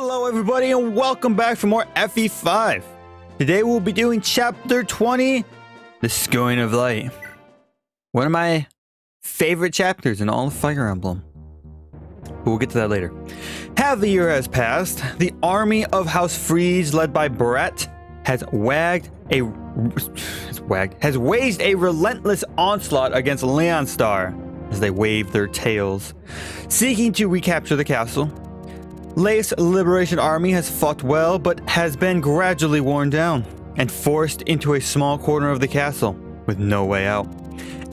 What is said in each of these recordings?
Hello everybody and welcome back for more FE5. Today we'll be doing chapter 20, The Scion of Light. One of my favorite chapters in all of Fire Emblem. But we'll get to that later. Half a year has passed. The army of House Freeze led by Brett has waged a relentless onslaught against Leonstar as they wave their tails, seeking to recapture the castle. Leif's Liberation Army has fought well, but has been gradually worn down and forced into a small corner of the castle with no way out.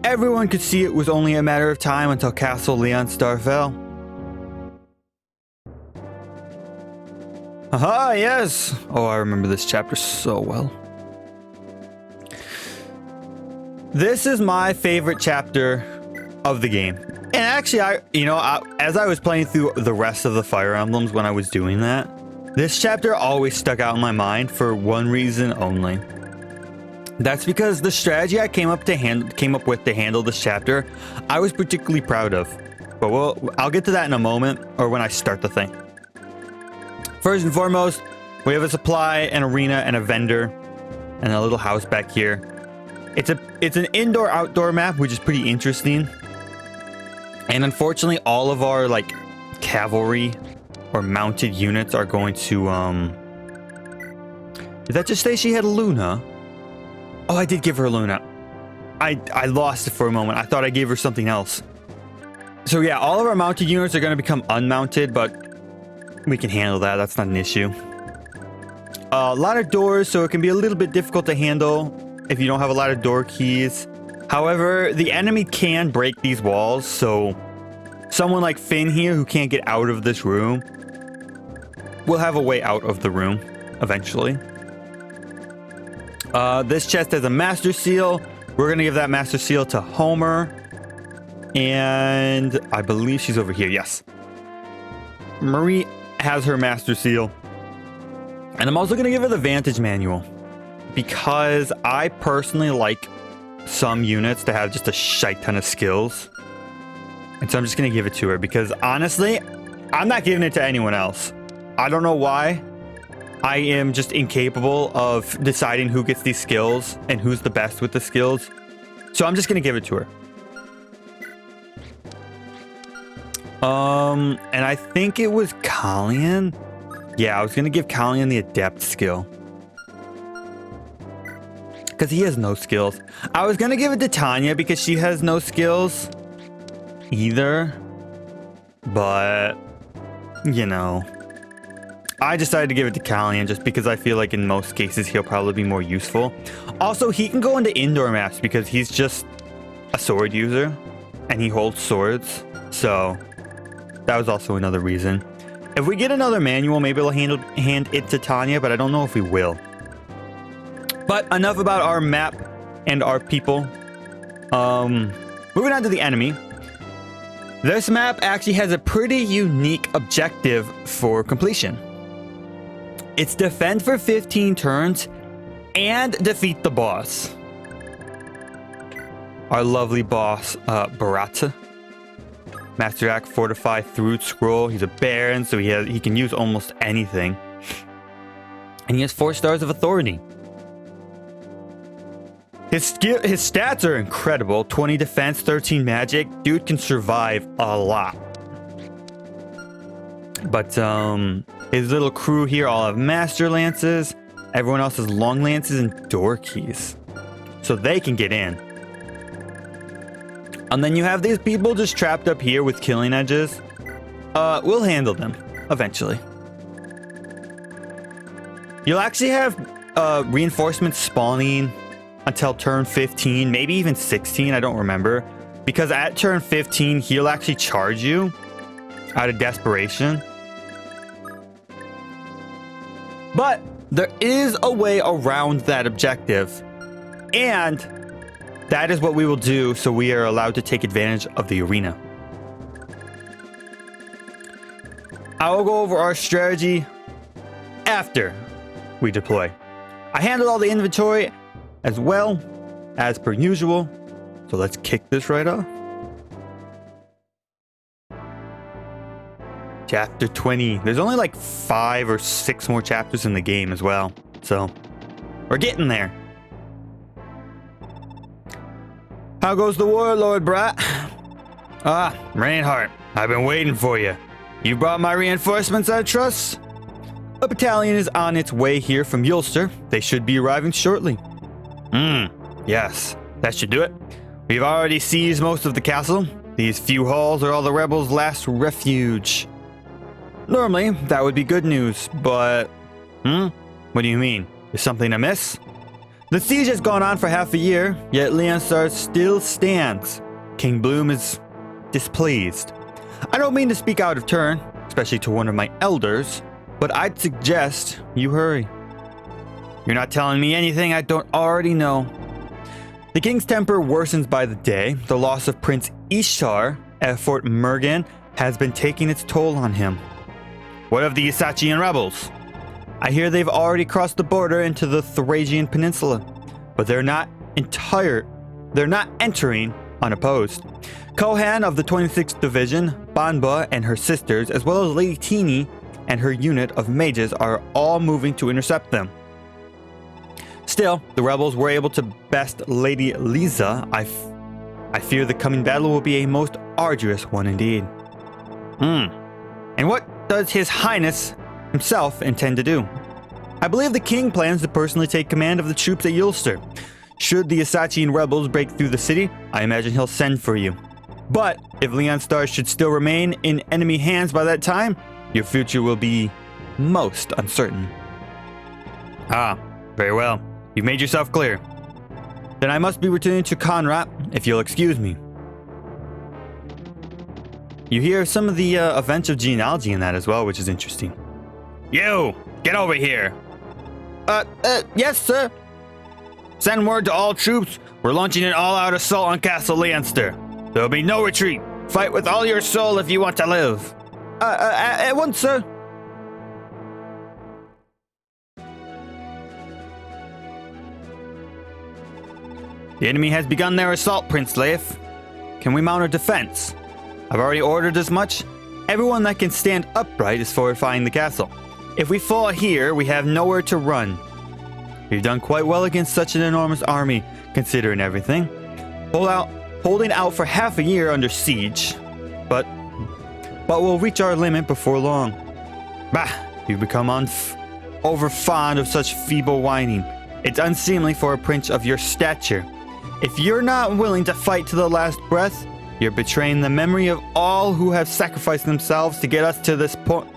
Everyone could see it was only a matter of time until Castle Leonstar fell. Aha, yes! Oh, I remember this chapter so well. This is my favorite chapter of the game. And actually, as I was playing through the rest of the Fire Emblems when I was doing that, this chapter always stuck out in my mind for one reason only. That's because the strategy I came up with to handle this chapter, I was particularly proud of. But I'll get to that in a moment, or when I start the thing. First and foremost, we have a supply, an arena, and a vendor, and a little house back here. It's an indoor-outdoor map, which is pretty interesting. And unfortunately, all of our cavalry or mounted units are going to Did that just say she had a Luna? Oh, I did give her a Luna. I lost it for a moment. I thought I gave her something else. So yeah, all of our mounted units are going to become unmounted, but we can handle that. That's not an issue. A lot of doors, so it can be a little bit difficult to handle if you don't have a lot of door keys. However, the enemy can break these walls, so someone like Finn here who can't get out of this room will have a way out of the room eventually. This chest has a Master Seal. We're going to give that Master Seal to Homer. And I believe she's over here. Yes. Marie has her Master Seal. And I'm also going to give her the Vantage Manual, because I personally like some units to have just a shite ton of skills. And so I'm just going to give it to her because honestly, I'm not giving it to anyone else. I don't know why. I am just incapable of deciding who gets these skills and who's the best with the skills. So I'm just going to give it to her. And I think it was Collian. Yeah, I was going to give Collian the Adept skill, because he has no skills. I was going to give it to Tanya because she has no skills either. But, I decided to give it to Collian just because I feel like in most cases he'll probably be more useful. Also, he can go into indoor maps because he's just a sword user and he holds swords. So that was also another reason. If we get another manual, maybe we'll hand it to Tanya, but I don't know if we will. But enough about our map and our people. Moving on to the enemy. This map actually has a pretty unique objective for completion. It's defend for 15 turns and defeat the boss. Our lovely boss, Barata. Master Act Fortified Through Scroll. He's a Baron, so he can use almost anything. And he has 4 stars of authority. His stats are incredible. 20 defense, 13 magic. Dude can survive a lot. But his little crew here all have Master Lances. Everyone else has Long Lances and Door Keys, so they can get in. And then you have these people just trapped up here with Killing Edges. We'll handle them eventually. You'll actually have reinforcements spawning until turn 15, maybe even 16, I don't remember. Because at turn 15, he'll actually charge you out of desperation. But there is a way around that objective. And that is what we will do, so we are allowed to take advantage of the arena. I will go over our strategy after we deploy. I handled all the inventory as well as per usual, so let's kick this right off. Chapter 20. There's only like 5 or 6 more chapters in the game as well. So, we're getting there. How goes the war, Lord Brat? Ah, Reinhardt, I've been waiting for you. You brought my reinforcements, I trust? A battalion is on its way here from Ulster. They should be arriving shortly. Yes, that should do it. We've already seized most of the castle. These few halls are all the rebels' last refuge. Normally, that would be good news, but... What do you mean? Is something amiss? The siege has gone on for half a year, yet Leonstar still stands. King Bloom is displeased. I don't mean to speak out of turn, especially to one of my elders, but I'd suggest you hurry. You're not telling me anything I don't already know. The king's temper worsens by the day. The loss of Prince Ishtar at Fort Mergen has been taking its toll on him. What of the Isachian rebels? I hear they've already crossed the border into the Thracian Peninsula, but they're not entering unopposed. Kohan of the 26th Division, Banba and her sisters, as well as Lady Teeny and her unit of mages are all moving to intercept them. Still, the rebels were able to best Lady Lisa. I fear the coming battle will be a most arduous one indeed. And what does His Highness himself intend to do? I believe the king plans to personally take command of the troops at Ulster. Should the Isachian rebels break through the city, I imagine he'll send for you. But if Leonstar should still remain in enemy hands by that time, your future will be most uncertain. Ah, very well. You've made yourself clear. Then I must be returning to Conrad, if you'll excuse me. You hear some of the events of genealogy in that as well, which is interesting. You! Get over here! Yes, sir. Send word to all troops. We're launching an all-out assault on Castle Leonster. There'll be no retreat. Fight with all your soul if you want to live. At once, sir. The enemy has begun their assault, Prince Leif. Can we mount a defense? I've already ordered as much. Everyone that can stand upright is fortifying the castle. If we fall here, we have nowhere to run. We've done quite well against such an enormous army, considering everything. Holding out for half a year under siege, but we'll reach our limit before long. Bah, you've become over fond of such feeble whining. It's unseemly for a prince of your stature. If you're not willing to fight to the last breath, you're betraying the memory of all who have sacrificed themselves to get us to this point.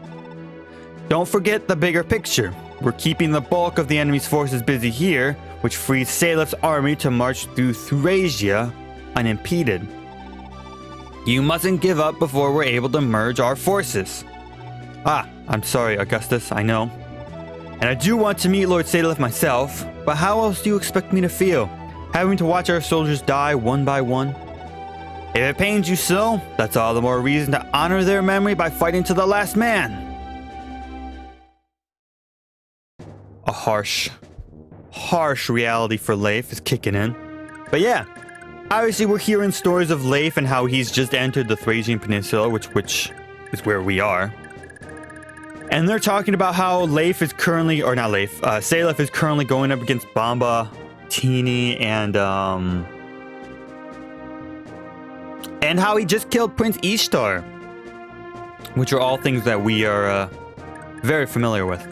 Don't forget the bigger picture. We're keeping the bulk of the enemy's forces busy here, which frees Salif's army to march through Thracia unimpeded. You mustn't give up before we're able to merge our forces. Ah, I'm sorry, Augustus, I know. And I do want to meet Lord Salif myself, but how else do you expect me to feel? Having to watch our soldiers die one by one? If it pains you so, that's all the more reason to honor their memory by fighting to the last man. A harsh reality for Leif is kicking in. But yeah, obviously we're hearing stories of Leif and how he's just entered the Thracian Peninsula, which is where we are. And they're talking about how Salif is currently going up against Bamba, Teeny, and how he just killed Prince Ishtar, which are all things that we are very familiar with.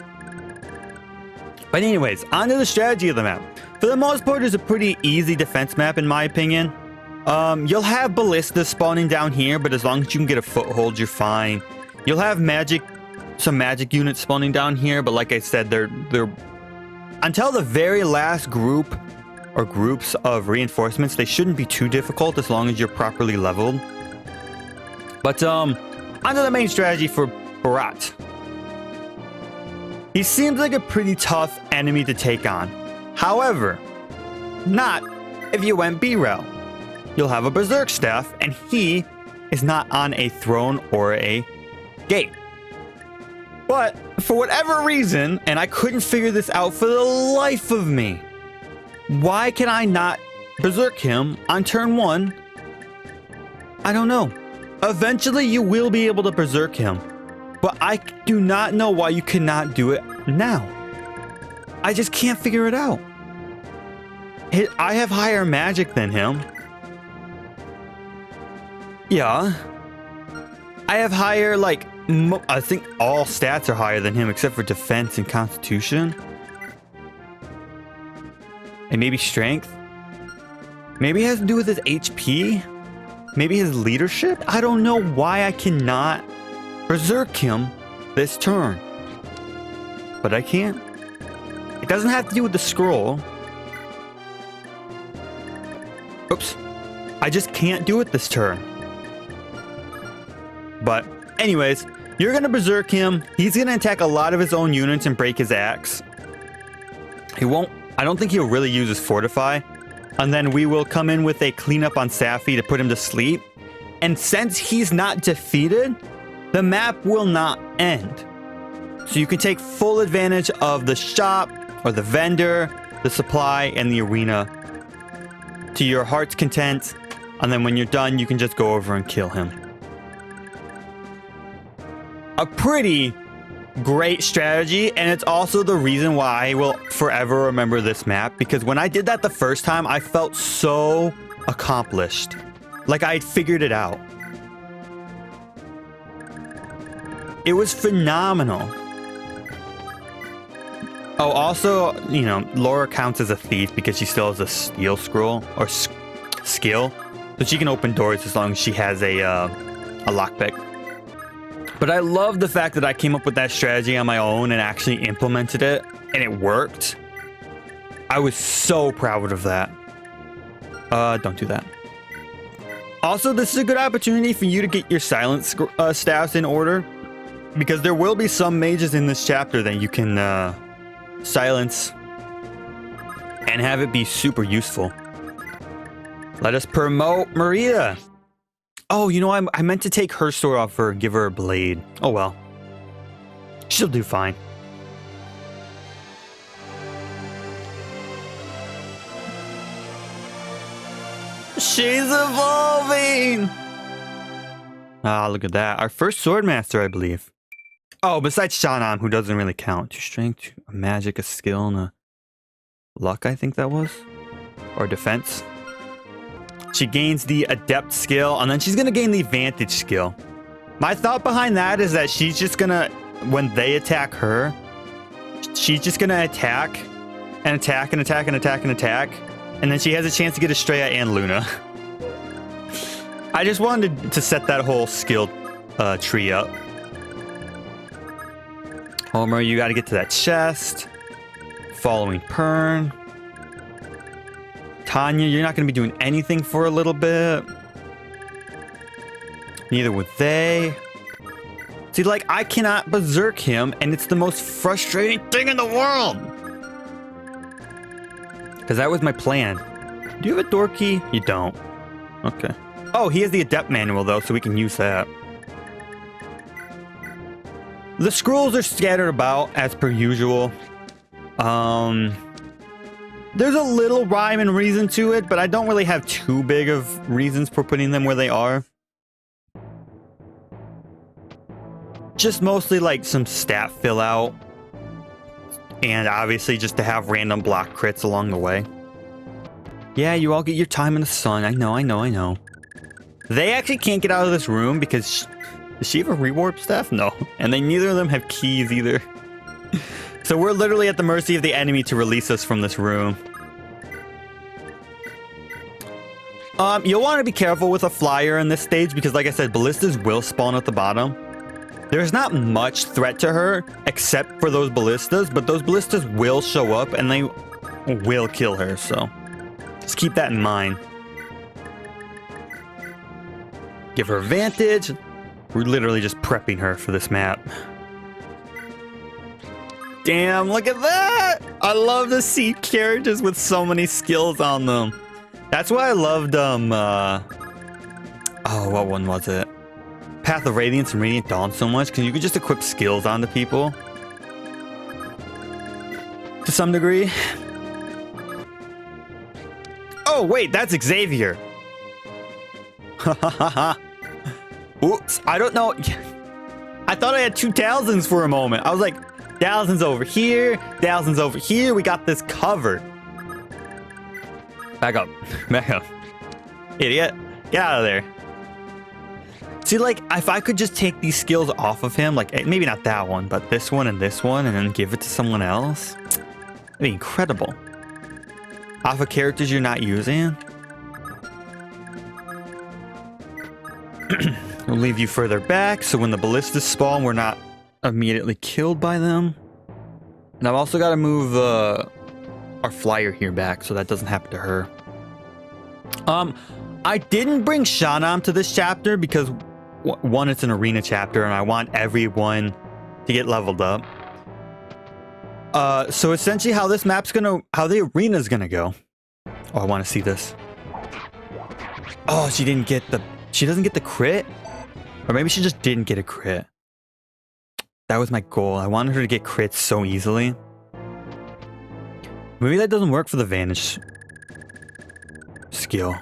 But anyways, on to the strategy of the map. For the most part, it's a pretty easy defense map in my opinion. You'll have ballistas spawning down here, but as long as you can get a foothold, you're fine. You'll have some magic units spawning down here, but like I said, they're until the very last group or groups of reinforcements, they shouldn't be too difficult as long as you're properly leveled. But onto the main strategy for Barat. He seems like a pretty tough enemy to take on. However, not if you went B-Rel. You'll have a Berserk Staff, and he is not on a throne or a gate. But for whatever reason, and I couldn't figure this out for the life of me, why can I not Berserk him on turn 1? I don't know. Eventually you will be able to Berserk him, But I do not know why you cannot do it now. I just can't figure it out. I have higher magic than him. Yeah. I have higher, like, I think all stats are higher than him except for defense and constitution. And maybe strength. Maybe it has to do with his HP. Maybe his leadership. I don't know why I cannot berserk him this turn. But I can't. It doesn't have to do with the scroll. Oops. I just can't do it this turn. But anyways, you're going to berserk him. He's going to attack a lot of his own units and break his axe. He won't. I don't think he'll really use his fortify. And then we will come in with a cleanup on Safi to put him to sleep. And since he's not defeated, the map will not end. So you can take full advantage of the shop or the vendor, the supply, and the arena to your heart's content. And then when you're done, you can just go over and kill him. A pretty great strategy, and it's also the reason why I will forever remember this map, because when I did that the first time, I felt so accomplished. Like I had figured it out. It was phenomenal. Oh, also, you know, Laura counts as a thief because she still has a steel scroll or skill, so she can open doors as long as she has a lockpick. But I love the fact that I came up with that strategy on my own and actually implemented it, and it worked. I was so proud of that. Don't do that. Also, this is a good opportunity for you to get your silence staffs in order, because there will be some mages in this chapter that you can silence and have it be super useful. Let us promote Maria. Oh, you know, I meant to take her sword off her, give her a blade. Oh well. She'll do fine. She's evolving! Ah, look at that. Our first swordmaster, I believe. Oh, besides Shanam, who doesn't really count. 2 strength, a magic, a skill, and a luck, I think that was. Or defense. She gains the adept skill, and then she's going to gain the vantage skill. My thought behind that is that she's just going to, when they attack her, she's just going to attack and attack and attack and attack and attack. And then she has a chance to get Estrella and Luna. I just wanted to set that whole skill tree up. Homer, you got to get to that chest. Following Pern. Tanya, you're not going to be doing anything for a little bit. Neither would they. See, like, I cannot berserk him, and it's the most frustrating thing in the world. Because that was my plan. Do you have a door key? You don't. Okay. Oh, he has the adept manual, though, so we can use that. The scrolls are scattered about, as per usual. There's a little rhyme and reason to it, but I don't really have too big of reasons for putting them where they are. Just mostly like some stat fill out. And obviously just to have random block crits along the way. Yeah, you all get your time in the sun. I know. They actually can't get out of this room because... Does she have a rewarp staff? No. And neither of them have keys either. So we're literally at the mercy of the enemy to release us from this room. You'll want to be careful with a flyer in this stage because, like I said, ballistas will spawn at the bottom. There's not much threat to her except for those ballistas, but those ballistas will show up and they will kill her, so just keep that in mind. Give her advantage. We're literally just prepping her for this map. Damn, look at that! I love to see characters with so many skills on them. That's why I loved, oh, what one was it? Path of Radiance and Radiant Dawn so much, because you could just equip skills onto people. To some degree. Oh, wait, that's Xavier. Oops, I don't know. I thought I had 2 Talzins for a moment. I was like, Talzin's over here. Talzin's over here. We got this covered. Back up. Back up. Idiot. Get out of there. See, like, if I could just take these skills off of him, like, maybe not that one, but this one, and then give it to someone else, that'd be incredible. Off of characters you're not using. We'll leave you further back, so when the ballistas spawn, we're not immediately killed by them. And I've also got to move our flyer here back, so that doesn't happen to her. I didn't bring Scion to this chapter because, one, it's an arena chapter, and I want everyone to get leveled up. So essentially how this map's how the arena's gonna go. Oh, I want to see this. Oh, she doesn't get the crit? Or maybe she just didn't get a crit. That was my goal. I wanted her to get crits so easily. Maybe that doesn't work for the Vanish skill.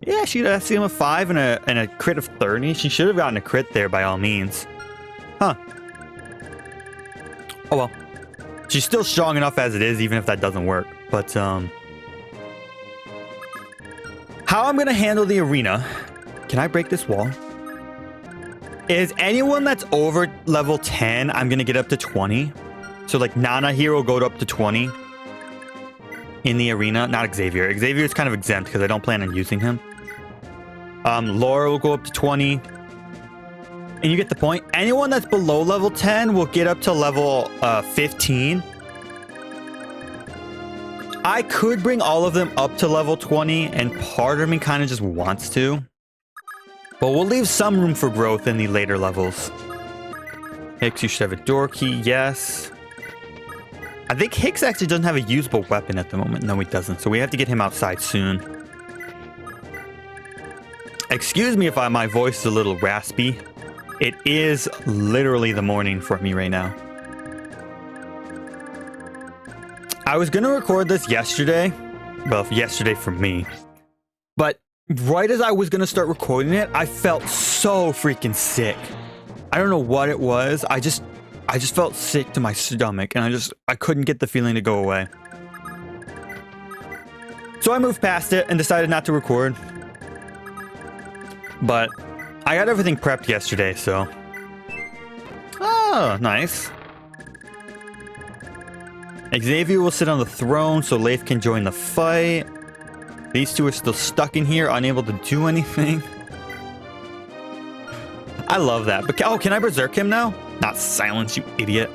Yeah, she got a CM of 5 and a crit of 30. She should have gotten a crit there by all means. Huh. Oh well. She's still strong enough as it is, even if that doesn't work. But, how I'm gonna handle the arena... Can I break this wall? Is anyone that's over level 10, I'm gonna get up to 20. So, like, Nana here will go up to 20. In the arena. Not Xavier. Xavier's kind of exempt because I don't plan on using him. Laura will go up to 20. And you get the point. Anyone that's below level 10 will get up to level 15. I could bring all of them up to level 20, and part of me kind of just wants to. But we'll leave some room for growth in the later levels. Hicks, you should have a door key, yes. I think Hicks actually doesn't have a usable weapon at the moment. No, he doesn't, so we have to get him outside soon. Excuse me if my voice is a little raspy. It is literally the morning for me right now. I was gonna record this yesterday. Well, yesterday for me. But right as I was gonna start recording it, I felt so freaking sick. I don't know what it was. I just felt sick to my stomach, and I couldn't get the feeling to go away. So I moved past it and decided not to record. But I got everything prepped yesterday, so. Oh, nice. Xavier will sit on the throne so Leif can join the fight. These two are still stuck in here, unable to do anything. I love that. But oh, can I berserk him now? Not silence, you idiot.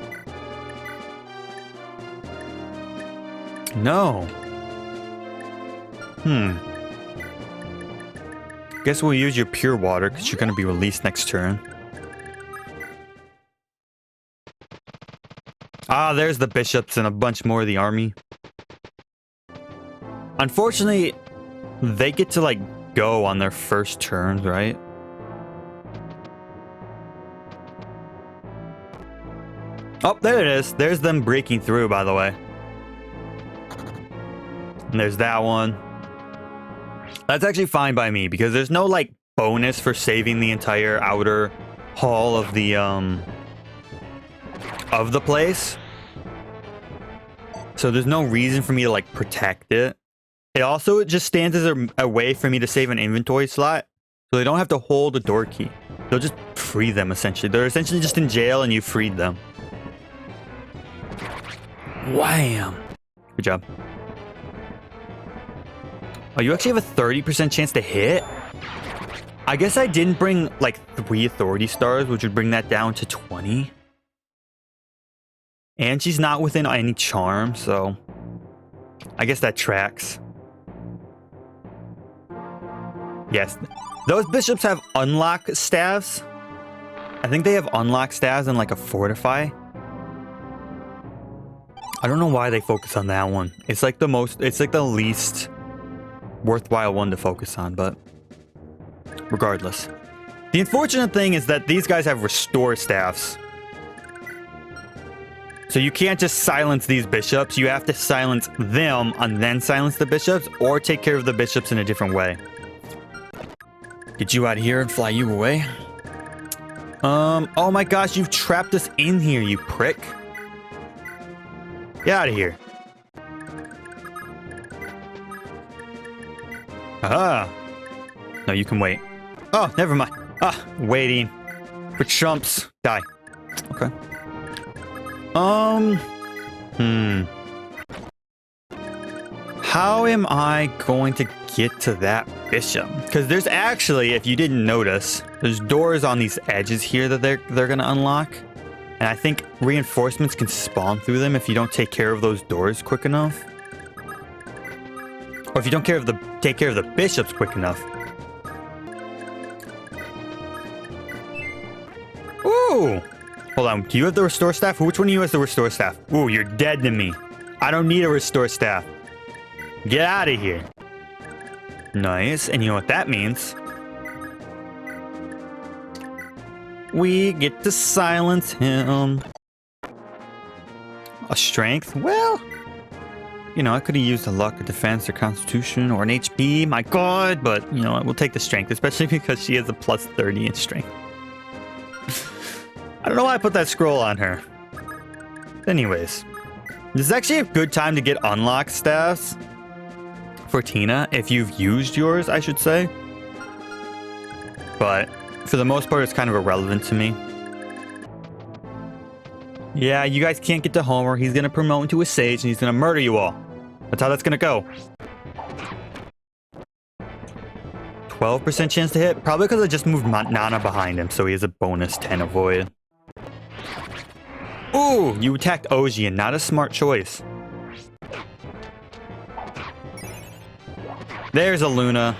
No. Guess we'll use your pure water because you're going to be released next turn. Ah, there's the bishops and a bunch more of the army. Unfortunately, they get to, like, go on their first turns, right? Oh, there it is. There's them breaking through, by the way. And there's that one. That's actually fine by me because there's no, like, bonus for saving the entire outer hall of the place. So there's no reason for me to, like, protect it. It also just stands as a way for me to save an inventory slot. So they don't have to hold a door key. They'll just free them, essentially. They're essentially just in jail and you freed them. Wham! Good job. Oh, you actually have a 30% chance to hit? I guess I didn't bring, like, 3 authority stars, which would bring that down to 20. And she's not within any charm, so I guess that tracks. Yes, those bishops have unlock staves. I think they have unlock staves and, like, a fortify. I don't know why they focus on that one. It's like the least worthwhile one to focus on, but regardless. The unfortunate thing is that these guys have restore staffs. So you can't just silence these bishops. You have to silence them and then silence the bishops, or take care of the bishops in a different way. Get you out of here and fly you away. Oh my gosh, you've trapped us in here, you prick. Get out of here. Aha. No, you can wait. Oh, never mind. Ah, waiting for chumps. Die. Okay. How am I going to get to that bishop? Because there's actually, if you didn't notice, there's doors on these edges here that they're gonna unlock. And I think reinforcements can spawn through them if you don't take care of those doors quick enough. Or if you don't take care of the bishops quick enough. Ooh! Hold on, do you have the restore staff? Which one of you has the restore staff? Ooh, you're dead to me. I don't need a restore staff. Get out of here. Nice, and you know what that means? We get to silence him. A strength? Well, you know, I could have used a luck, a defense, or constitution, or an HP. My god, but, you know, we'll take the strength, especially because she has a plus 30 in strength. I don't know why I put that scroll on her. Anyways, this is actually a good time to get unlock staffs for Tina, if you've used yours, I should say. But for the most part, it's kind of irrelevant to me. Yeah, you guys can't get to Homer. He's going to promote into a sage and he's going to murder you all. That's how that's going to go. 12% chance to hit. Probably because I just moved Nana behind him, so he has a bonus 10 avoid. Ooh, you attacked Ogian. Not a smart choice. There's a Luna.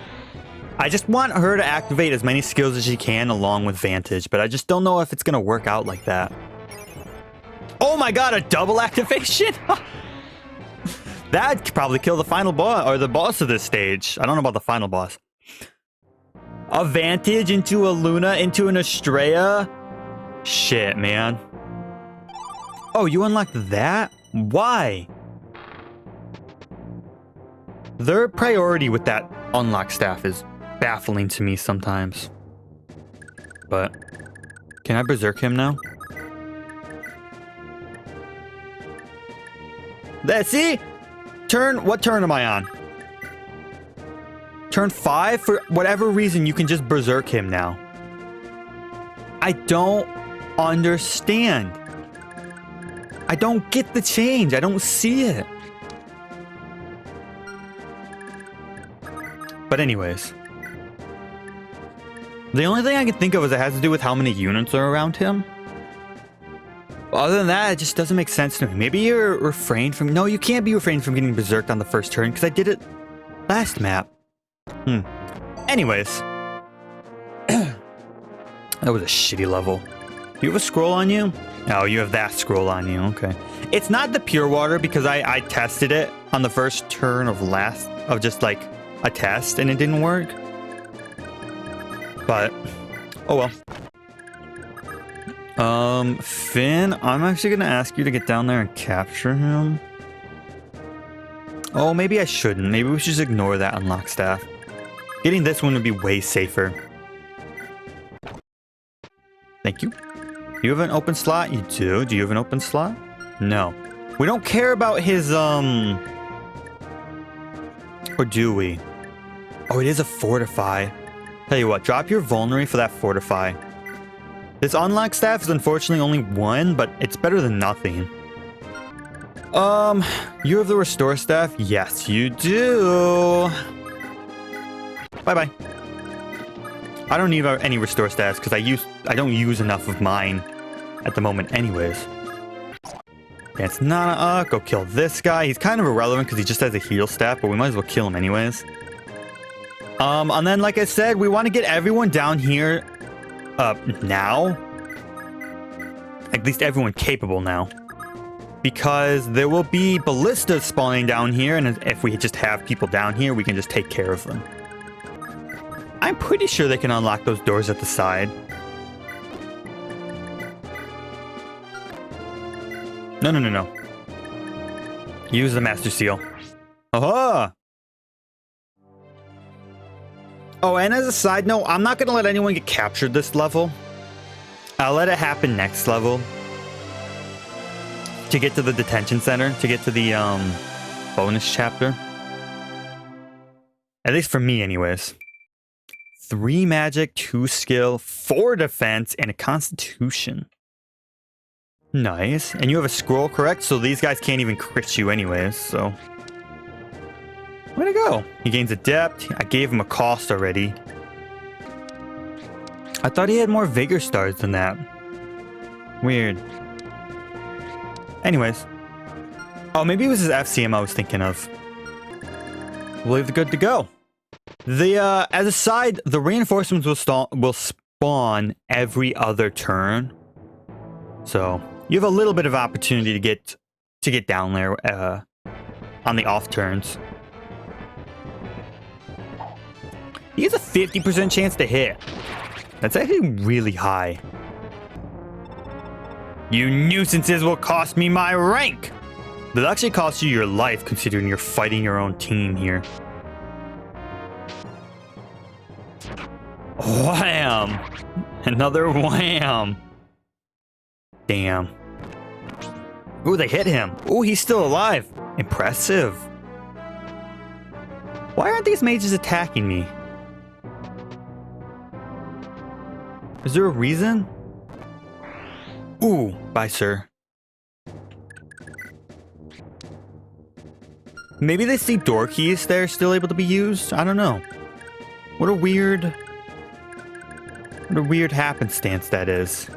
I just want her to activate as many skills as she can along with Vantage, but I just don't know if it's going to work out like that. Oh my god, a double activation? That'd probably kill the final boss, or the boss of this stage. I don't know about the final boss. A Vantage into a Luna into an Estrella? Shit, man. Oh, you unlocked that? Why? Their priority with that unlock staff is baffling to me sometimes. But can I berserk him now? See? What turn am I on? Turn 5? For whatever reason, you can just berserk him now. I don't understand. I don't get the change. I don't see it. But anyways. The only thing I can think of is it has to do with how many units are around him. Other than that, it just doesn't make sense to me. Maybe you're refrained from... No, you can't be refrained from getting berserked on the first turn, because I did it last map. Anyways. That was a shitty level. Do you have a scroll on you? Oh, you have that scroll on you. Okay. It's not the pure water, because I tested it on the first turn of just like a test, and it didn't work. But, oh well. Finn, I'm actually gonna ask you to get down there and capture him. Oh, maybe I shouldn't. Maybe we should just ignore that unlock staff. Getting this one would be way safer. Thank you. Do you have an open slot? You do. Do you have an open slot? No. We don't care about his, or do we? Oh, it is a fortify. Tell you what, drop your vulnerary for that fortify. This unlock staff is unfortunately only 1, but it's better than nothing. You have the restore staff? Yes, you do. Bye-bye. I don't need any restore staffs because I don't use enough of mine at the moment anyways. Dance Nana up, go kill this guy. He's kind of irrelevant because he just has a heal staff, but we might as well kill him anyways. And then like I said, we want to get everyone down here now. At least everyone capable now. Because there will be ballistas spawning down here, and if we just have people down here, we can just take care of them. I'm pretty sure they can unlock those doors at the side. No. Use the Master Seal. Aha! Oh, and as a side note, I'm not going to let anyone get captured this level. I'll let it happen next level. To get to the detention center, to get to the bonus chapter. At least for me, anyways. 3 magic, 2 skill, 4 defense, and a constitution. Nice. And you have a scroll, correct? So these guys can't even crit you anyways, so... Way to go. He gains adept. I gave him a cost already. I thought he had more vigor stars than that. Weird. Anyways. Oh, maybe it was his FCM I was thinking of. We'll be good to go. The as a side, the reinforcements will spawn every other turn. So you have a little bit of opportunity to get down there on the off turns. He has a 50% chance to hit. That's actually really high. You nuisances will cost me my rank. That'll actually cost you your life, considering you're fighting your own team here. Wham! Another wham! Damn. Ooh, they hit him. Ooh, he's still alive. Impressive. Why aren't these mages attacking me? Is there a reason? Ooh, bye, sir. Maybe they see door keys they're still able to be used? I don't know. What a weird happenstance that is.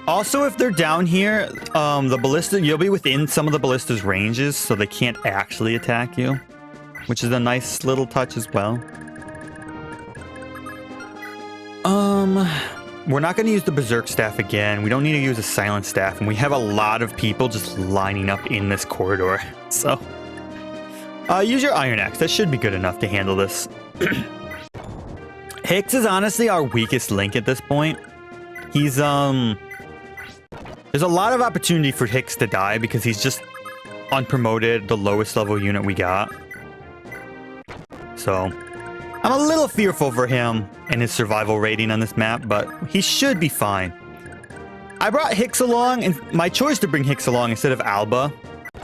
Also, if they're down here, the ballista, you'll be within some of the ballista's ranges, so they can't actually attack you, which is a nice little touch as well. We're not going to use the Berserk Staff again. We don't need to use a Silent Staff, and we have a lot of people just lining up in this corridor. So, use your Iron Axe. That should be good enough to handle this. Hicks is honestly our weakest link at this point. He's, there's a lot of opportunity for Hicks to die because he's just unpromoted, the lowest level unit we got. So, I'm a little fearful for him and his survival rating on this map, but he should be fine. I brought Hicks along, and my choice to bring Hicks along instead of Alba,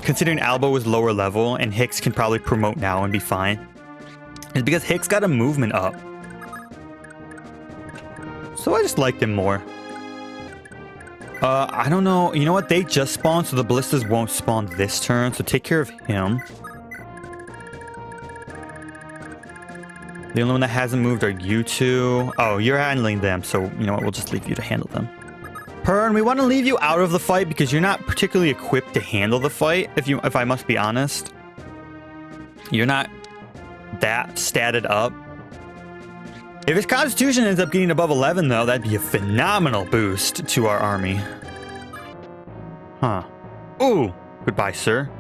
considering Alba was lower level and Hicks can probably promote now and be fine, is because Hicks got a movement up. So I just liked him more. I don't know. You know what? They just spawned, so the ballistas won't spawn this turn, so take care of him. The only one that hasn't moved are you two. Oh, you're handling them, so you know what? We'll just leave you to handle them. Pern, we want to leave you out of the fight because you're not particularly equipped to handle the fight, if I must be honest. You're not that statted up. If his constitution ends up getting above 11, though, that'd be a phenomenal boost to our army. Huh. Ooh, goodbye, sir.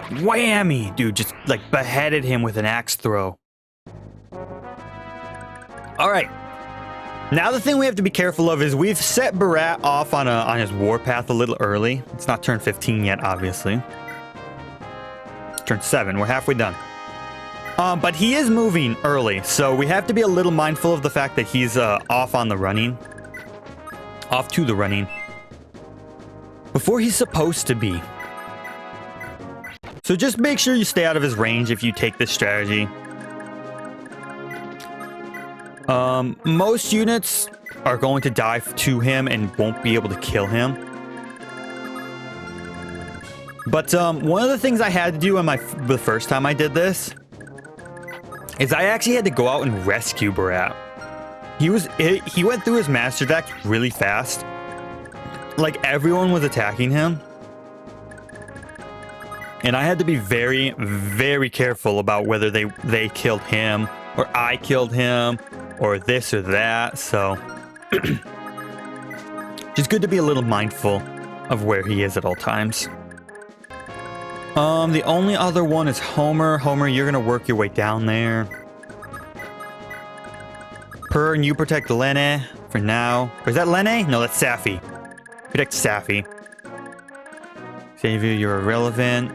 Whammy! Dude, just like beheaded him with an axe throw. All right. Now the thing we have to be careful of is we've set Barat off on his warpath a little early. It's not turn 15 yet, obviously. Turn 7. We're halfway done. But he is moving early, so we have to be a little mindful of the fact that he's off on the running. Off to the running. Before he's supposed to be. So just make sure you stay out of his range if you take this strategy. Most units are going to die to him and won't be able to kill him. But one of the things I had to do on the first time I did this is I actually had to go out and rescue Barat. He went through his master deck really fast. Like everyone was attacking him. And I had to be very, very careful about whether they killed him or I killed him or this or that. So just good to be a little mindful of where he is at all times. The only other one is Homer. Homer, you're gonna work your way down there. Per, and you protect Lene for now. Or is that Lene? No, that's Safi. Protect Safi. Xavier, you're irrelevant.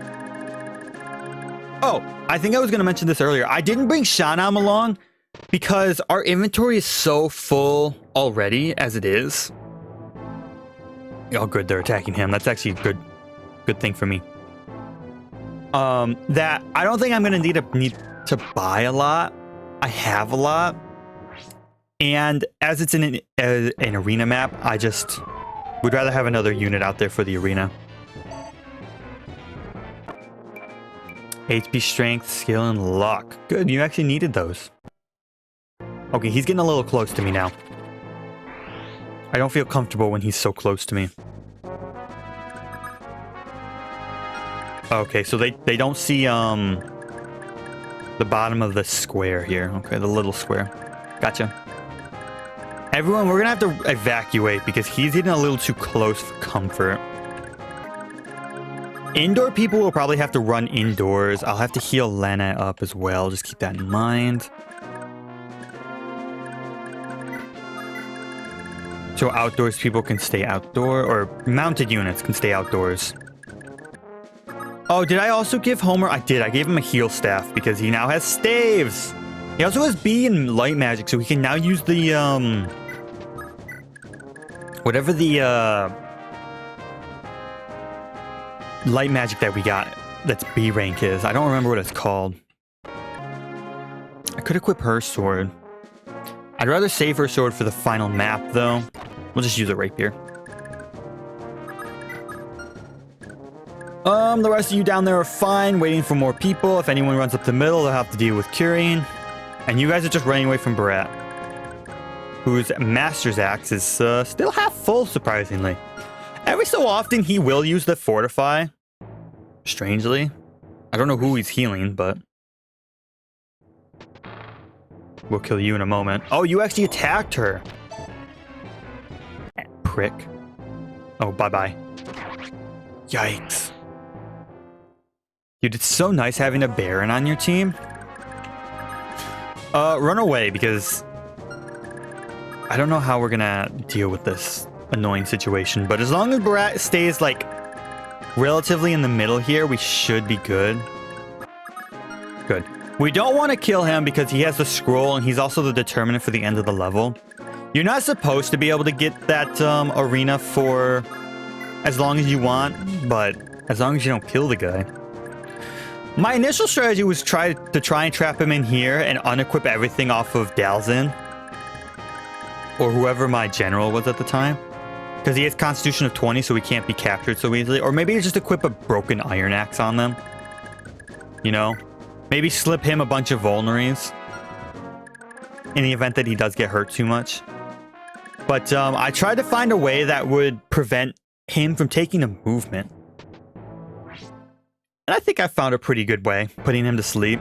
Oh, I think I was gonna mention this earlier. I didn't bring Shanam along because our inventory is so full already as it is. Oh, good, they're attacking him. That's actually a good thing for me. That I don't think I'm gonna need to buy a lot. I have a lot, and as it's in an arena map, I just would rather have another unit out there for the arena. HP, strength, skill, and luck. Good, you actually needed those. Okay, he's getting a little close to me now. I don't feel comfortable when he's so close to me. Okay, so they don't see the bottom of the square here. Okay, the little square. Gotcha. Everyone, we're gonna have to evacuate because he's getting a little too close for comfort. Indoor people will probably have to run indoors. I'll have to heal Lana up as well. Just keep that in mind. So outdoors people can stay outdoor, or mounted units can stay outdoors. Oh, did I also give Homer? I did. I gave him a heal staff because he now has staves. He also has B and light magic, so he can now use the whatever the light magic that we got that's B rank is. I don't remember what it's called. I could equip her sword. I'd rather save her sword for the final map though. We'll just use a rapier. The rest of you down there are fine, waiting for more people. If anyone runs up the middle, they'll have to deal with curing. And you guys are just running away from Barat, whose Master's Axe is still half full, surprisingly. Every so often, he will use the Fortify. Strangely. I don't know who he's healing, but we'll kill you in a moment. Oh, you actually attacked her. Prick. Oh, bye-bye. Yikes. Dude, it's so nice having a Baron on your team. Run away, because I don't know how we're gonna deal with this annoying situation, but as long as Barat stays, like, relatively in the middle here, we should be good. Good. We don't want to kill him because he has the scroll, and he's also the determinant for the end of the level. You're not supposed to be able to get that arena for as long as you want, but as long as you don't kill the guy. My initial strategy was try and trap him in here and unequip everything off of Dalzin, or whoever my general was at the time, because he has Constitution of 20, so he can't be captured so easily. Or maybe just equip a broken Iron Axe on them. You know? Maybe slip him a bunch of vulneries in the event that he does get hurt too much. But I tried to find a way that would prevent him from taking a movement. And I think I found a pretty good way, putting him to sleep.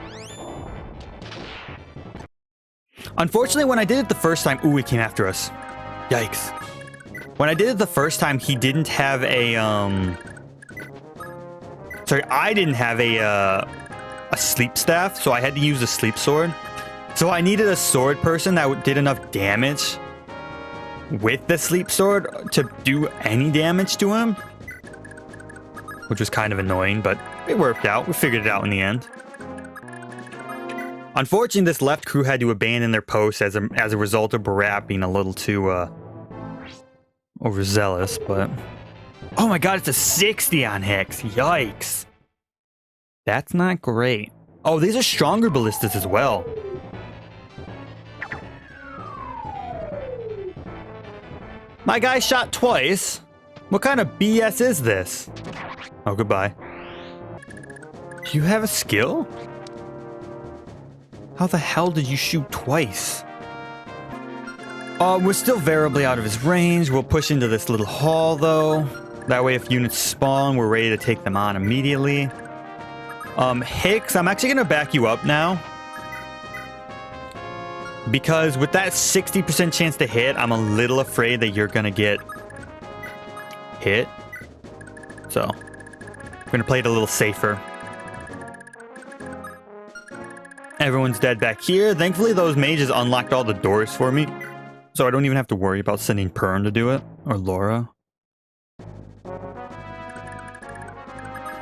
Unfortunately, when I did it the first time... Ooh, he came after us. Yikes. When I did it the first time, he didn't have a... Sorry, I didn't have a sleep staff, so I had to use a sleep sword. So I needed a sword person that did enough damage with the sleep sword to do any damage to him, which was kind of annoying, but it worked out. We figured it out in the end. Unfortunately, this left crew had to abandon their posts as a result of Barat being a little too overzealous, but... Oh my god, it's a 60 on Hex. Yikes. That's not great. Oh, these are stronger ballistas as well. My guy shot twice? What kind of BS is this? Oh, goodbye. Do you have a skill? How the hell did you shoot twice? We're still variably out of his range. We'll push into this little hall, though. That way, if units spawn, we're ready to take them on immediately. Hicks, I'm actually going to back you up now. Because with that 60% chance to hit, I'm a little afraid that you're going to get hit. So, we're going to play it a little safer. Everyone's dead back here. Thankfully, those mages unlocked all the doors for me. So I don't even have to worry about sending Pern to do it. Or Laura.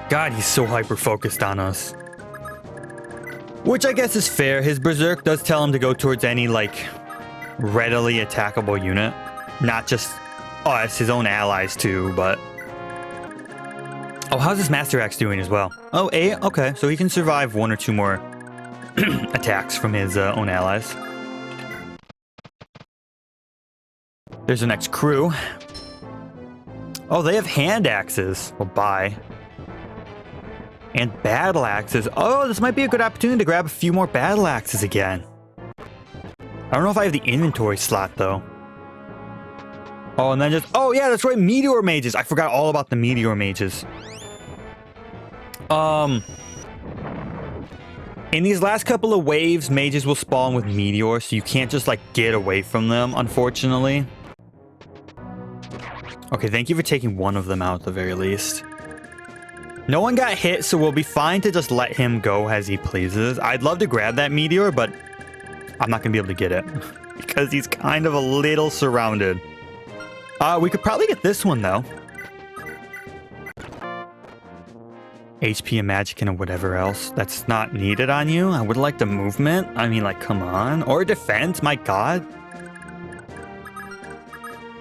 God, he's so hyper-focused on us. Which I guess is fair. His Berserk does tell him to go towards any, like, readily attackable unit. Not just us, his own allies too, but... Oh, how's this Master Axe doing as well? Oh, 8? Okay, so he can survive 1 or 2 more attacks from his own allies. There's the next crew. Oh, they have hand axes. Well, bye. And battle axes. Oh, this might be a good opportunity to grab a few more battle axes again. I don't know if I have the inventory slot, though. Oh, and then just... Oh, yeah, that's right. Meteor mages. I forgot all about the meteor mages. In these last couple of waves, mages will spawn with meteors, so you can't just, like, get away from them, unfortunately. Okay, thank you for taking one of them out at the very least. No one got hit, so we'll be fine to just let him go as he pleases. I'd love to grab that meteor, but I'm not going to be able to get it because he's kind of a little surrounded. We could probably get this one, though. HP and magic and whatever else that's not needed on you. I would like the movement. I mean, like, come on. Or defense, my god.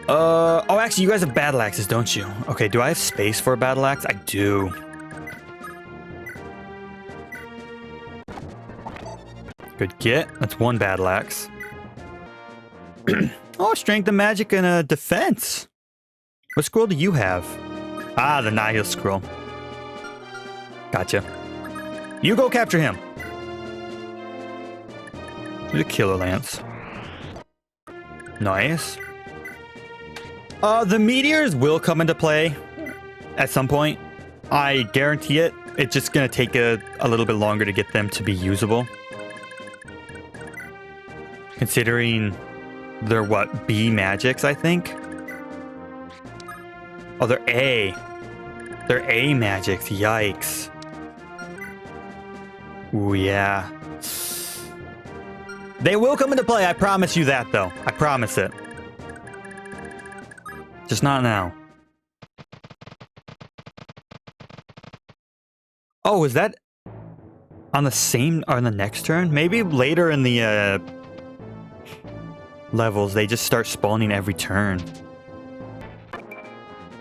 Oh, actually, you guys have battle axes, don't you? Okay, do I have space for a battle axe? I do. Good get. That's one battle axe. Oh, strength and magic and a defense. What scroll do you have? Ah, the Nihil scroll. Gotcha. You go capture him. The killer lance. Nice. The meteors will come into play at some point. I guarantee it. It's just going to take a little bit longer to get them to be usable. Considering they're what? B magics, I think? Oh, they're A. They're A magics. Yikes. Ooh, yeah. They will come into play. I promise you that, though. I promise it. Just not now. Oh, is that on the same or on the next turn? Maybe later in the levels, they just start spawning every turn.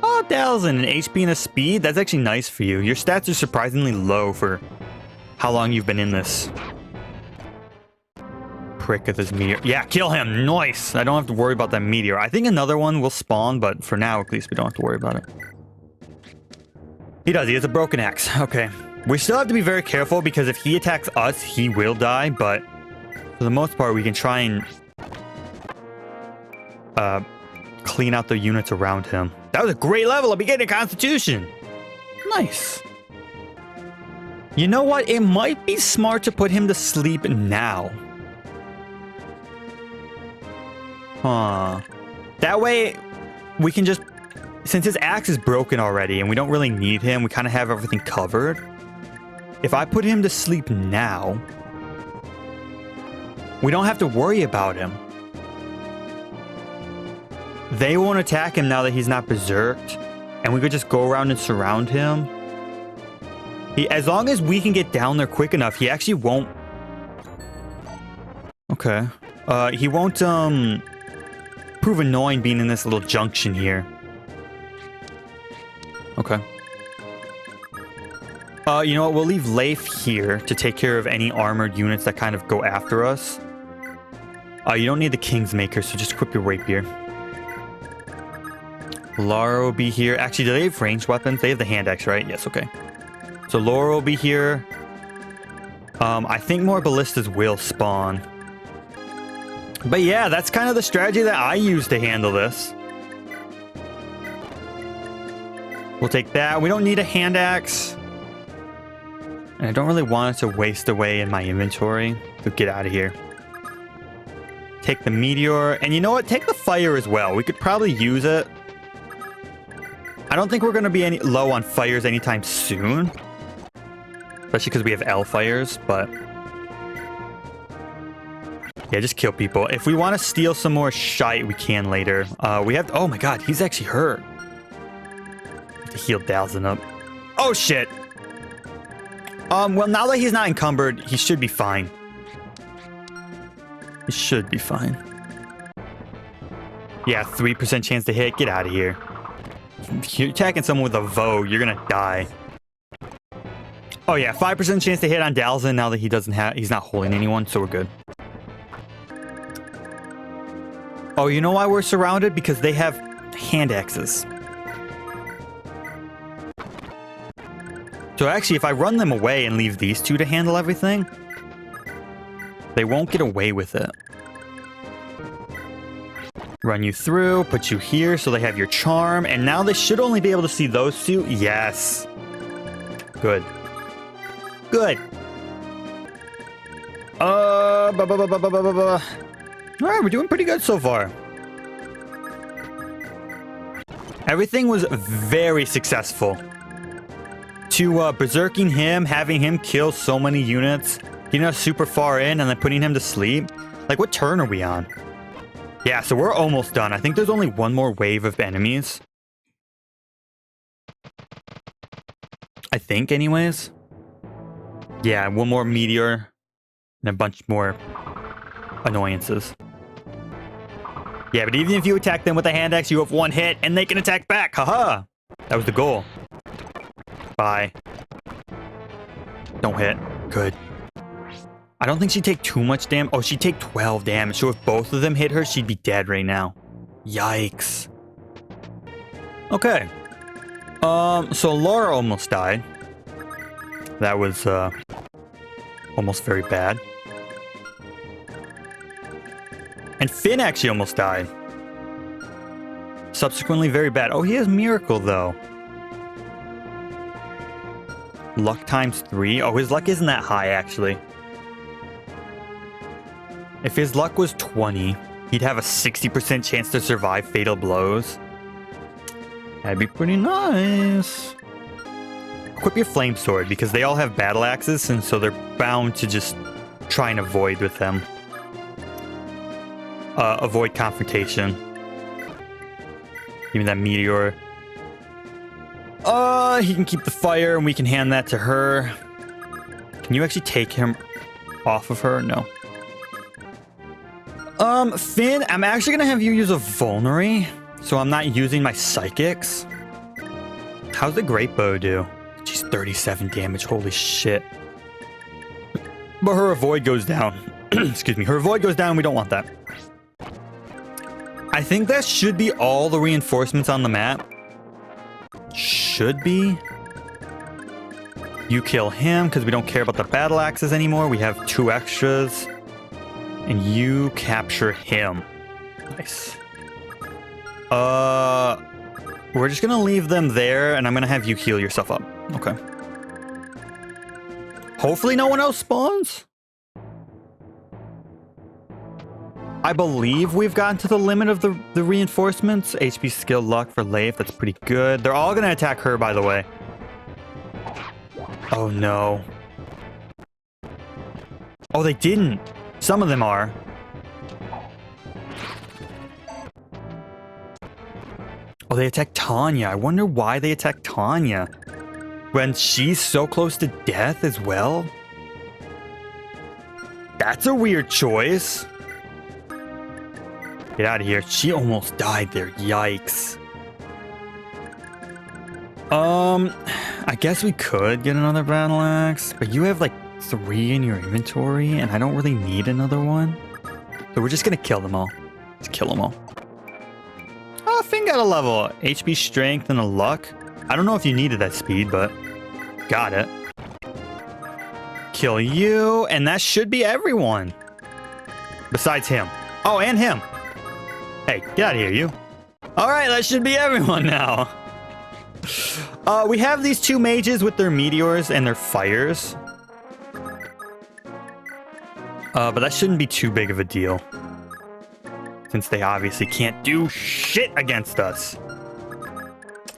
Oh, 1,000, an HP and a speed. That's actually nice for you. Your stats are surprisingly low for how long you've been in this. Prick of this meteor. Yeah, kill him. Nice. I don't have to worry about that meteor. I think another one will spawn, but for now, at least, we don't have to worry about it. He does. He has a broken axe. Okay. We still have to be very careful because if he attacks us, he will die, but for the most part, we can try and clean out the units around him. That was a great level. I'll be getting a Constitution. Nice. You know what? It might be smart to put him to sleep now. Huh. That way, we can just... Since his axe is broken already and we don't really need him, we kind of have everything covered. If I put him to sleep now, we don't have to worry about him. They won't attack him now that he's not berserked, and we could just go around and surround him. As long as we can get down there quick enough, he actually won't... Okay. He won't, prove annoying being in this little junction here. Okay. You know what? We'll leave Leif here to take care of any armored units that kind of go after us. You don't need the Kingsmaker, so just equip your rapier. Lara will be here. Actually, do they have ranged weapons? They have the hand axe, right? Yes, okay. So Laura will be here. I think more ballistas will spawn. But yeah, that's kind of the strategy that I use to handle this. We'll take that. We don't need a hand axe. And I don't really want it to waste away in my inventory. So get out of here. Take the meteor. And you know what? Take the fire as well. We could probably use it. I don't think we're going to be any low on fires anytime soon. Especially because we have L fires, but... Yeah, just kill people. If we want to steal some more shite, we can later. We have... Oh my god, he's actually hurt. To heal 1,000 up. Oh shit! Well, now that he's not encumbered, he should be fine. He should be fine. Yeah, 3% chance to hit. Get out of here. If you're attacking someone with a Vogue, you're gonna die. Oh yeah, 5% chance to hit on Dalzin now that he's not holding anyone, so we're good. Oh, you know why we're surrounded? Because they have hand axes. So actually, if I run them away and leave these two to handle everything, they won't get away with it. Run you through, put you here so they have your charm, and now they should only be able to see those two. Yes. Good. Good. All right, we're doing pretty good so far. Everything was very successful. To berserking him, having him kill so many units, getting us super far in, and then putting him to sleep. Like, what turn are we on? Yeah, so we're almost done. I think there's only one more wave of enemies. I think, anyways. Yeah, one more meteor and a bunch more annoyances. Yeah, but even if you attack them with a hand axe, you have one hit and they can attack back. Haha! That was the goal. Bye. Don't hit. Good. I don't think she'd take too much damage. Oh, she'd take 12 damage. So if both of them hit her, she'd be dead right now. Yikes. Okay. So Laura almost died. That was, almost very bad. And Finn actually almost died. Subsequently very bad. Oh, he has Miracle, though. Luck times 3. Oh, his luck isn't that high, actually. If his luck was 20, he'd have a 60% chance to survive fatal blows. That'd be pretty nice. Equip your flame sword, because they all have battle axes, and so they're bound to just try and avoid with them. Avoid confrontation. Give me that meteor. He can keep the fire, and we can hand that to her. Can you actually take him off of her? No. Finn, I'm actually gonna have you use a vulnerary, so I'm not using my psychics. How's the great bow do? She's 37 damage, holy shit. But her avoid goes down. Excuse me, her avoid goes down, we don't want that. I think that should be all the reinforcements on the map. Should be. You kill him, because we don't care about the battle axes anymore. We have 2 extras. And you capture him. Nice. We're just gonna leave them there, and I'm gonna have you heal yourself up. Okay. Hopefully no one else spawns. I believe we've gotten to the limit of the reinforcements. HP, skill, luck for Leif. That's pretty good. They're all gonna attack her, by the way. Oh no. Oh, they didn't. Some of them are. Oh, they attacked Tanya. I wonder why they attacked Tanya. When she's so close to death as well? That's a weird choice. Get out of here. She almost died there. Yikes. I guess we could get another battle axe, but you have like 3 in your inventory, and I don't really need another one. So we're just gonna kill them all. Just kill them all. Oh, Finn got a level. HP, strength, and a luck. I don't know if you needed that speed, but got it. Kill you, and that should be everyone. Besides him. Oh, and him. Hey, get out of here, you. All right, that should be everyone now. We have these 2 mages with their meteors and their fires. But that shouldn't be too big of a deal, since they obviously can't do shit against us.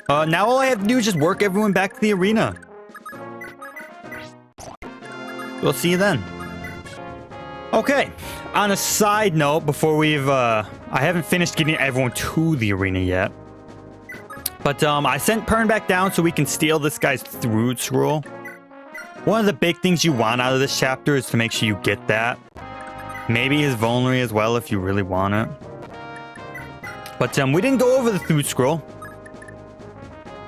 Now all I have to do is just work everyone back to the arena. We'll see you then. Okay, on a side note, before I haven't finished getting everyone to the arena yet. But I sent Pern back down so we can steal this guy's Throod scroll. One of the big things you want out of this chapter is to make sure you get that. Maybe his vulnerary as well if you really want it. But we didn't go over the food scroll.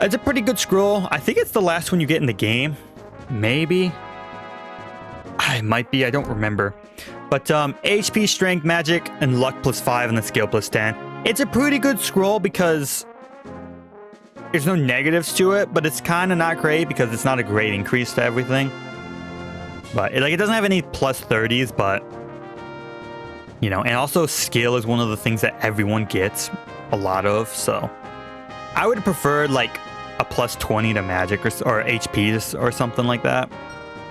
It's a pretty good scroll. I think it's the last one you get in the game. Maybe. It might be. I don't remember. But HP, strength, magic, and luck +5 and the skill +10. It's a pretty good scroll because there's no negatives to it, but it's kind of not great because it's not a great increase to everything. But it doesn't have any +30s, but you know, and also skill is one of the things that everyone gets a lot of. So I would have preferred like a +20 to magic or HP or something like that.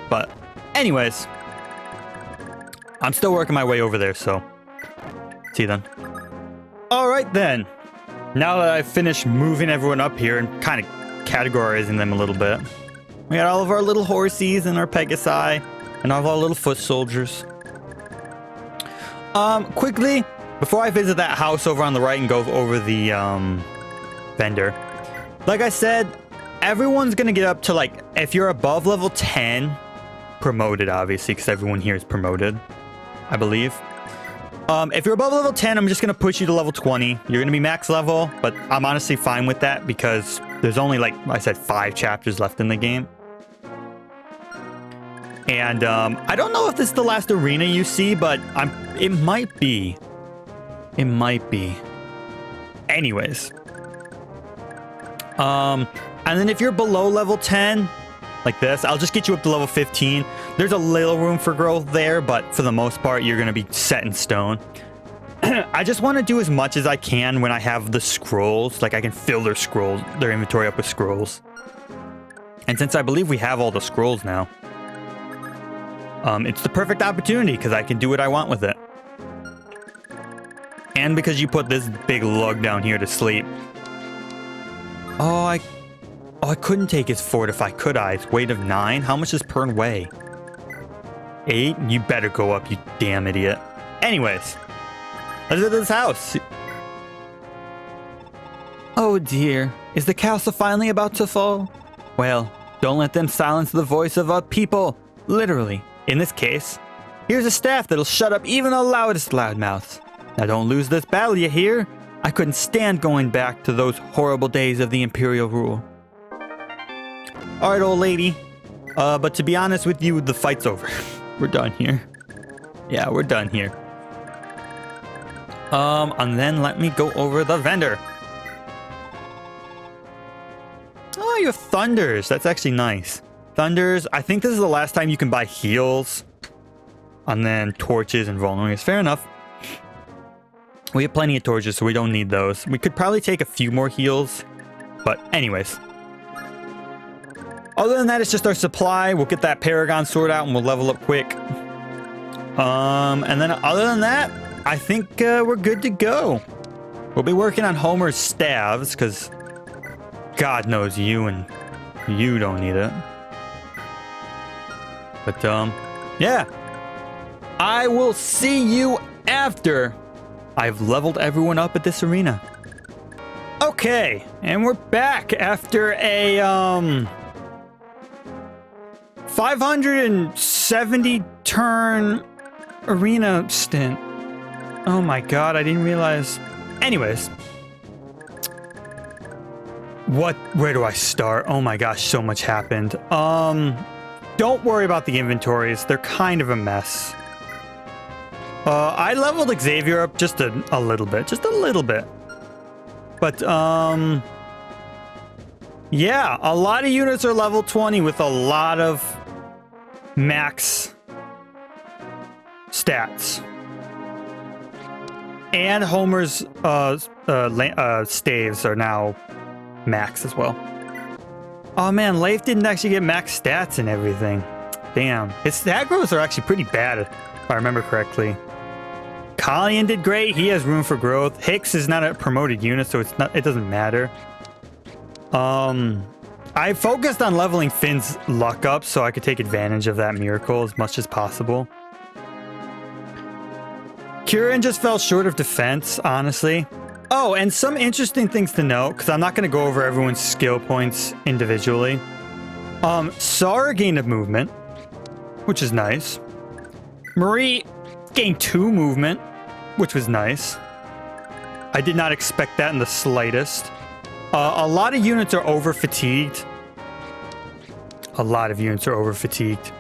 But anyways, I'm still working my way over there. So see you then. All right then. Now that I've finished moving everyone up here and kind of categorizing them a little bit, we got all of our little horsies and our Pegasi and all of our little foot soldiers. Quickly, before I visit that house over on the right and go over the vendor, like I said, everyone's gonna get up to like, if you're above level 10, promoted obviously, because everyone here is promoted, I believe. If you're above level 10, I'm just gonna push you to level 20. You're gonna be max level, but I'm honestly fine with that because there's only, like I said, 5 chapters left in the game. And I don't know if this is the last arena you see, but it might be. It might be. Anyways. And then if you're below level 10, like this, I'll just get you up to level 15. There's a little room for growth there, but for the most part, you're going to be set in stone. I just want to do as much as I can when I have the scrolls. Like I can fill their inventory up with scrolls. And since I believe we have all the scrolls now, it's the perfect opportunity because I can do what I want with it. And because you put this big lug down here to sleep. Oh, I couldn't take his fortify, could I? It's weight of 9. How much does Pern weigh? 8? You better go up, you damn idiot. Anyways, let's go to this house. Oh dear, is the castle finally about to fall? Well, don't let them silence the voice of our people. Literally. In this case, here's a staff that'll shut up even the loudest loudmouths. Now don't lose this battle, you hear? I couldn't stand going back to those horrible days of the Imperial rule. Alright, old lady. But to be honest with you, the fight's over. We're done here. Yeah, we're done here. And then let me go over the vendor. Oh, you have thunders. That's actually nice. Thunders. I think this is the last time you can buy heals. And then torches and vulneraries. Fair enough. We have plenty of torches, so we don't need those. We could probably take a few more heals. But anyways. Other than that, it's just our supply. We'll get that Paragon sword out and we'll level up quick. And then other than that, I think we're good to go. We'll be working on Homer's staves because God knows you and you don't need it. But yeah. I will see you after I've leveled everyone up at this arena. Okay, and we're back after a 570 turn arena stint. Oh my god, I didn't realize. Anyways. Where do I start? Oh my gosh, so much happened. Don't worry about the inventories. They're kind of a mess. I leveled Xavier up just a little bit. Just a little bit. But, yeah, a lot of units are level 20 with a lot of max stats. And Homer's staves are now max as well. Oh man, Leif didn't actually get max stats and everything. Damn. His stat growths are actually pretty bad, if I remember correctly. Collian did great. He has room for growth. Hicks is not a promoted unit, so it doesn't matter. I focused on leveling Finn's luck up so I could take advantage of that miracle as much as possible. Kieran just fell short of defense, honestly. Oh, and some interesting things to note, because I'm not going to go over everyone's skill points individually. Sara gained a movement, which is nice. Marie gained 2 movement, which was nice. I did not expect that in the slightest. A lot of units are over fatigued. A lot of units are over fatigued.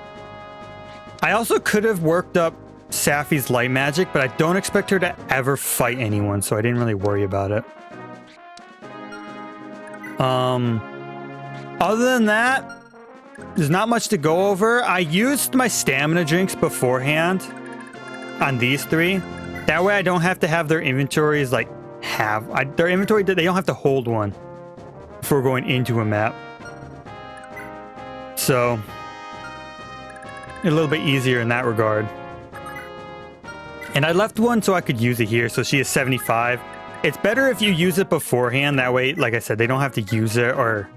I also could have worked up Safi's light magic, but I don't expect her to ever fight anyone, so I didn't really worry about it. Other than that, there's not much to go over. I used my stamina drinks beforehand on these 3. That way I don't have to have their inventories like their inventory, they don't have to hold one before going into a map. So a little bit easier in that regard. And I left one so I could use it here. So she is 75. It's better if you use it beforehand. That way, like I said, they don't have to use it or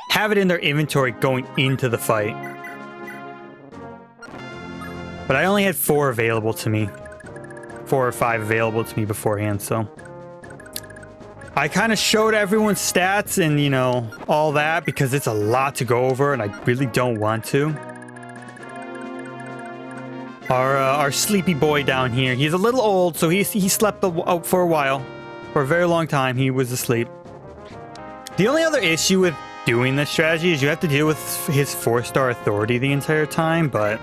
have it in their inventory going into the fight. But I only had 4 available to me. 4 or 5 available to me beforehand, so I kind of showed everyone's stats and, you know, all that because it's a lot to go over and I really don't want to. Our sleepy boy down here, he's a little old, so he slept out for a while. For a very long time, he was asleep. The only other issue with doing this strategy is you have to deal with his 4-star authority the entire time, but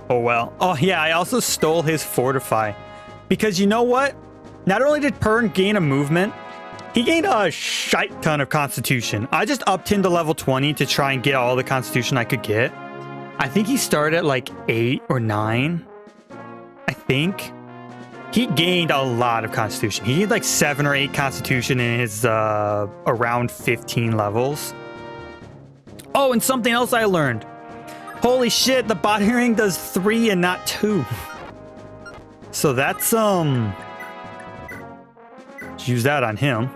oh well. Oh yeah, I also stole his fortify. Because you know what? Not only did Pern gain a movement, he gained a shite ton of constitution. I just upped him to level 20 to try and get all the constitution I could get. I think he started at like 8 or 9. I think. He gained a lot of constitution. He gained like 7 or 8 constitution in his around 15 levels. Oh, and something else I learned. Holy shit, the body ring does 3 and not 2. So that's, let's use that on him.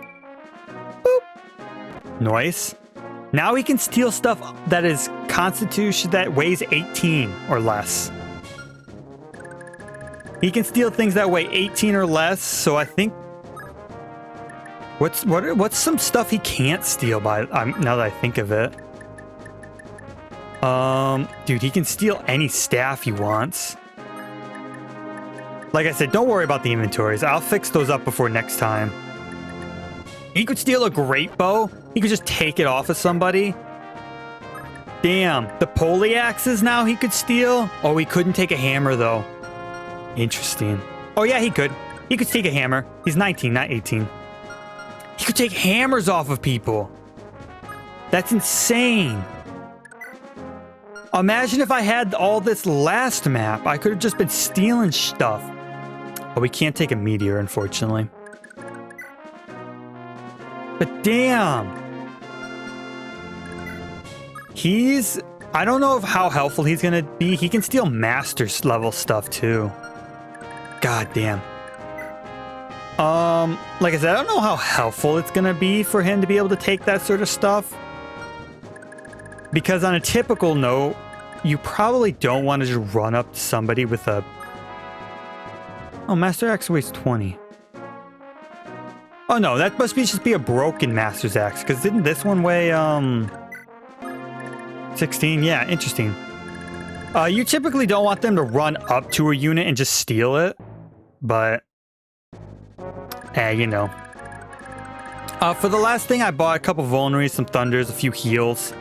Boop. Nice. Now he can steal stuff that is constitution that weighs 18 or less. He can steal things that weigh 18 or less, so I think... What's some stuff he can't steal by, now that I think of it? Dude, he can steal any staff he wants. Like I said, don't worry about the inventories. I'll fix those up before next time. He could steal a great bow. He could just take it off of somebody. Damn. The poleaxes now he could steal? Oh, he couldn't take a hammer, though. Interesting. Oh, yeah, he could. He could take a hammer. He's 19, not 18. He could take hammers off of people. That's insane. Imagine if I had all this last map. I could have just been stealing stuff. Oh, we can't take a meteor, unfortunately. But damn. I don't know how helpful he's going to be. He can steal master's level stuff, too. God damn. Like I said, I don't know how helpful it's going to be for him to be able to take that sort of stuff. Because on a typical note, you probably don't want to just run up to somebody with a... Oh, Master Axe weighs 20. Oh no, that must just be a broken Master's Axe, because didn't this one weigh, 16? Yeah, interesting. You typically don't want them to run up to a unit and just steal it, but... you know. For the last thing, I bought a couple vulneraries, some thunders, a few heals.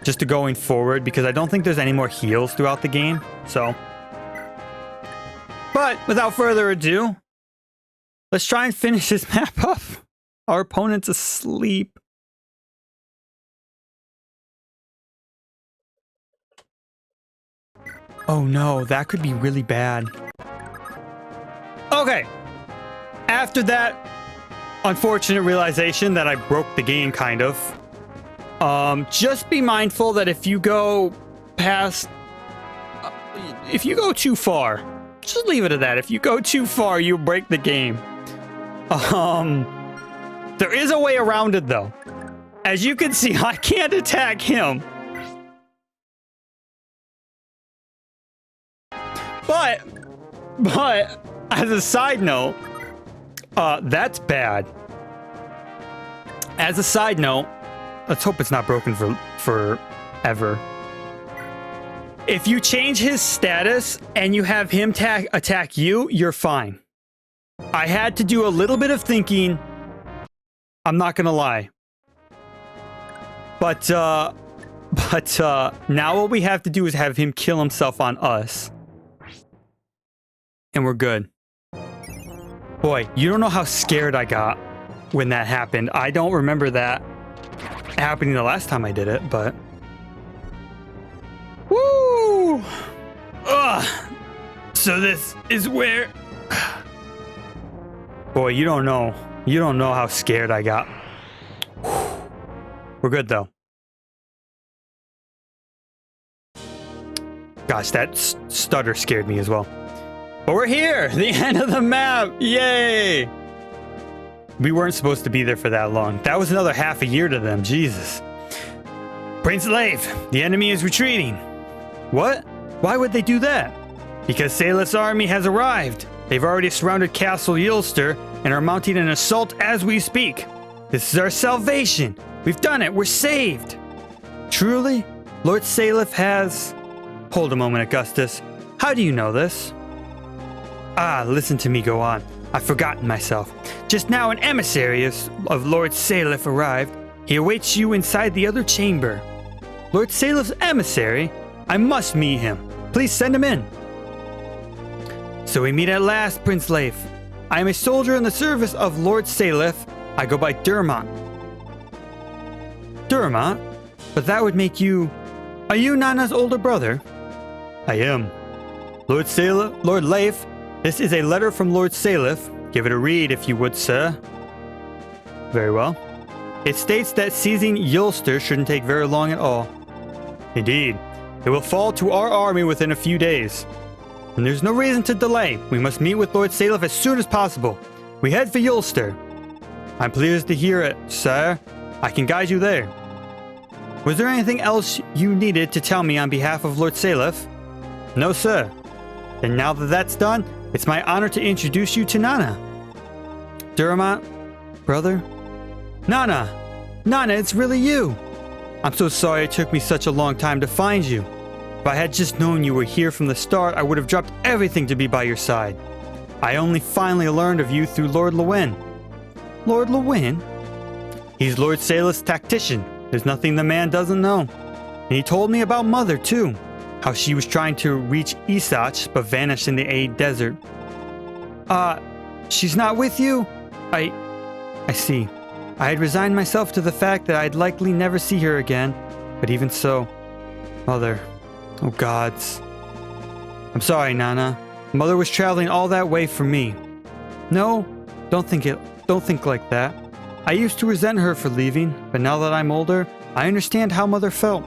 Just to going forward, because I don't think there's any more heals throughout the game, so... But, without further ado, let's try and finish this map up. Our opponent's asleep. Oh no, that could be really bad. Okay. After that unfortunate realization that I broke the game, kind of. Just be mindful that if you go past... if you go too far, just leave it at that. If you go too far, you break the game. There is a way around it, though. As you can see, I can't attack him. But, as a side note, that's bad. As a side note, let's hope it's not broken for ever. If you change his status and you have him attack you, you're fine. I had to do a little bit of thinking. I'm not gonna lie. But now what we have to do is have him kill himself on us. And we're good. Boy, you don't know how scared I got when that happened. I don't remember that happening the last time I did it, but... Woo! Ugh! So this is where... Boy, you don't know. You don't know how scared I got. We're good, though. Gosh, that stutter scared me as well. But we're here! The end of the map! Yay! We weren't supposed to be there for that long. That was another half a year to them. Jesus. Prince Leif, the enemy is retreating. What? Why would they do that? Because Saleth's army has arrived. They've already surrounded Castle Yulster and are mounting an assault as we speak. This is our salvation. We've done it. We're saved. Truly? Lord Saleth has... Hold a moment, Augustus. How do you know this? Ah, listen to me go on. I've forgotten myself. Just now an emissary of Lord Saleth arrived. He awaits you inside the other chamber. Lord Saleth's emissary? I must meet him. Please send him in. So we meet at last, Prince Leif. I am a soldier in the service of Lord Saleth. I go by Dermot. Dermot? But that would make you... Are you Nana's older brother? I am. Lord Saleth, Lord Leif, this is a letter from Lord Saleth. Give it a read, if you would, sir. Very well. It states that seizing Yulster shouldn't take very long at all. Indeed. It will fall to our army within a few days. And there's no reason to delay. We must meet with Lord Saleth as soon as possible. We head for Yulster. I'm pleased to hear it, sir. I can guide you there. Was there anything else you needed to tell me on behalf of Lord Saleth? No, sir. And now that that's done, it's my honor to introduce you to Nana. Dermot, brother? Nana! Nana, it's really you! I'm so sorry it took me such a long time to find you. If I had just known you were here from the start, I would have dropped everything to be by your side. I only finally learned of you through Lord Lewin. Lord Lewin? He's Lord Saleth's tactician. There's nothing the man doesn't know. And he told me about Mother, too. How she was trying to reach Isach, but vanished in the Aid Desert. She's not with you? I see. I had resigned myself to the fact that I'd likely never see her again. But even so, Mother, oh gods. I'm sorry, Nana. Mother was traveling all that way for me. No, don't think like that. I used to resent her for leaving, but now that I'm older, I understand how Mother felt.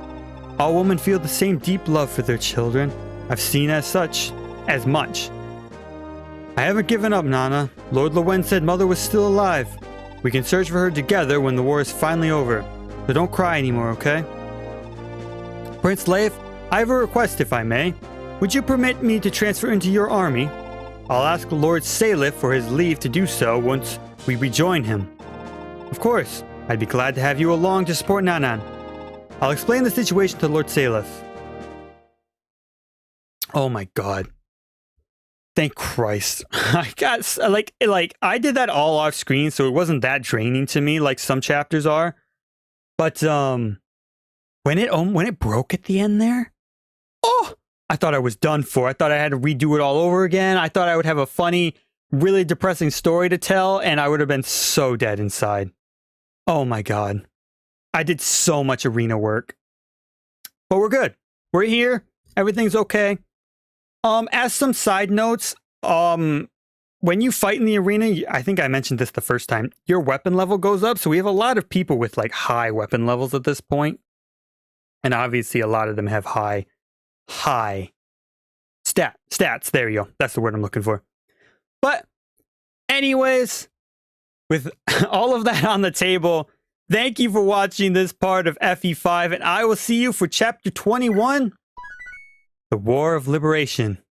All women feel the same deep love for their children. I've seen as much. I haven't given up, Nana. Lord Lewin said Mother was still alive. We can search for her together when the war is finally over. So don't cry anymore, okay? Prince Leif, I have a request if I may. Would you permit me to transfer into your army? I'll ask Lord Saleth for his leave to do so once we rejoin him. Of course, I'd be glad to have you along to support Nanan. I'll explain the situation to Lord Saleth. Oh my god. Thank Christ. I got like I did that all off screen, so it wasn't that draining to me like some chapters are. But when it broke at the end there, oh, I thought I was done for. I thought I had to redo it all over again. I thought I would have a funny, really depressing story to tell, and I would have been so dead inside. Oh my god. I did so much arena work. But we're good. We're here. Everything's okay. As some side notes, when you fight in the arena, I think I mentioned this the first time, your weapon level goes up. So we have a lot of people with like high weapon levels at this point. And obviously a lot of them have high stats. There you go. That's the word I'm looking for. But anyways, with all of that on the table, thank you for watching this part of FE5, and I will see you for Chapter 21, The War of Liberation.